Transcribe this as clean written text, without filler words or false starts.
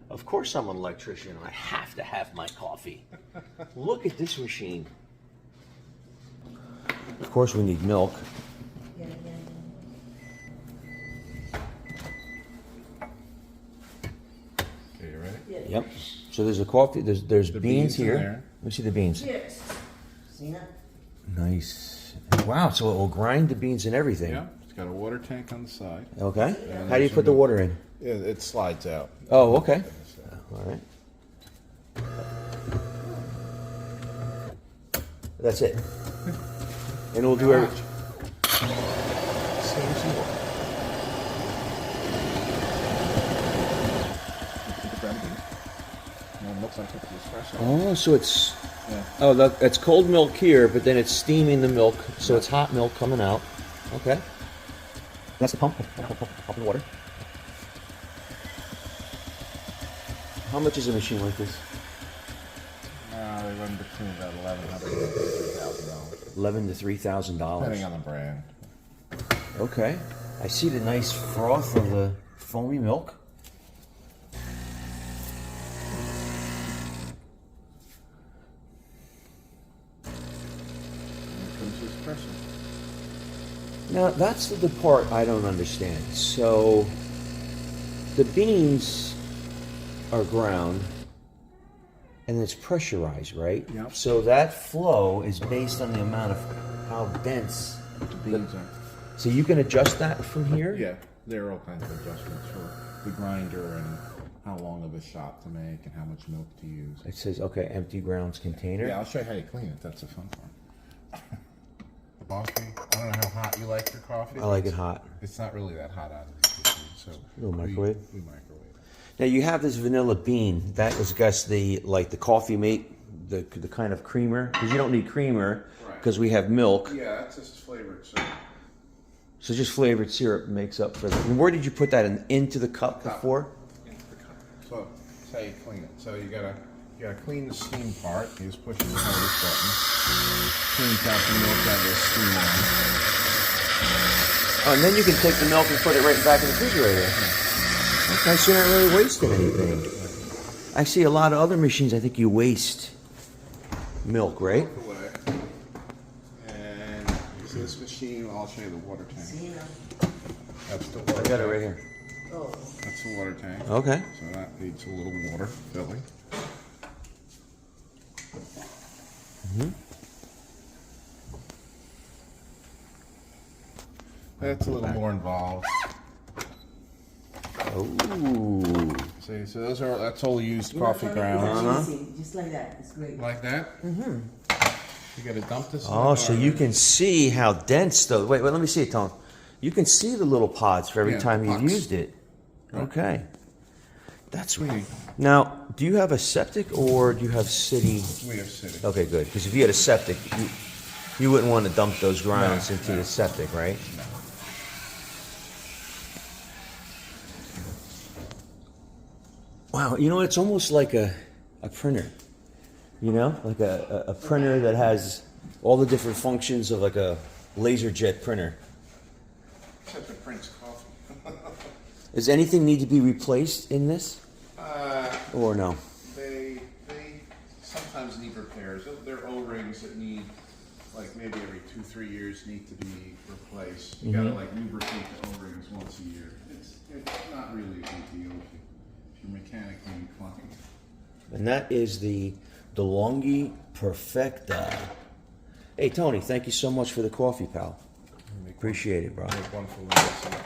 Of course I'm an electrician. I have to have my coffee. Look at this machine. Of course we need milk. Yeah. Okay, you ready? Yeah. Yep. So there's a coffee. There's The beans beans in here. there. Let me see the beans. Yes. See that? Nice. Wow. So it will grind the beans and everything. Yeah, it's got a water tank on the side. Okay. And How do you there's put the some- water in? It slides out. Oh, okay. All right. That's it. And we'll do every. Oh, so it's. Yeah. Oh, that's cold milk here, but then it's steaming the milk, so it's hot milk coming out. Okay. That's the pump. Pump in the water. How much is a machine like this? They run between about $1,100 and $3,000. $11,000 to $3,000. Depending on the brand. Okay. I see the nice froth of the foamy milk. Now, that's the part I don't understand. So, the beans are ground, and it's pressurized, right? Yep. So that flow is based on the amount of how dense The beans are. So you can adjust that from here? Yeah, there are all kinds of adjustments for the grinder and how long of a shot to make and how much milk to use. It says, okay, empty grounds container. Yeah, I'll show you how you clean it. That's the fun part. The coffee. I don't know how hot you like your coffee. I like it hot. It's not really that hot out of the kitchen, so Little microwave? We microwave. Now you have this vanilla bean. That is, I guess, the coffee mate, the kind of creamer, because you don't need creamer because we have milk. Yeah, that's just flavored syrup. So just flavored syrup makes up for that. And where did you put that into the cup before? Into the cup. So that's how you clean it. So you gotta clean the steam part. You just push the hardest button. Cleans out the milk out of the steam line. Oh, and then you can take the milk and put it right back in the refrigerator. Okay, so you're not really wasting anything. I see a lot of other machines, I think you waste milk, right? Away. And so this machine, I'll show you the water tank. See now? That's the water I tank. got it right here. Oh. That's the water tank. Okay. So that needs a little water filling. That's a little more involved. Oh. See, so that's all used You know, coffee Tony, grounds. it's easy, just like that. It's great. Like that? Mm-hmm. You gotta dump this in Oh, the so you can see how dense though. Wait, let me see it, Tom. You can see the little pods for every Yeah, time you've pucks. used it. Okay. That's Sweetie. Now, do you have a septic or do you have city? We have city. Okay, good. Because if you had a septic, you wouldn't want to dump those grounds into no. the septic, right? No. Wow, you know, it's almost like a printer. You know, like a printer that has all the different functions of like a laser jet printer. Except it prints coffee. Does anything need to be replaced in this? Or no? They sometimes need repairs. There are O-rings that need, like maybe every 2-3 years, need to be replaced. You gotta like lubricate the O-rings once a year. It's not really a big deal if you're mechanically inclined. And that is the DeLonghi Perfecta. Hey, Tony, thank you so much for the coffee, pal. Appreciate it, bro. Make one for Lisa.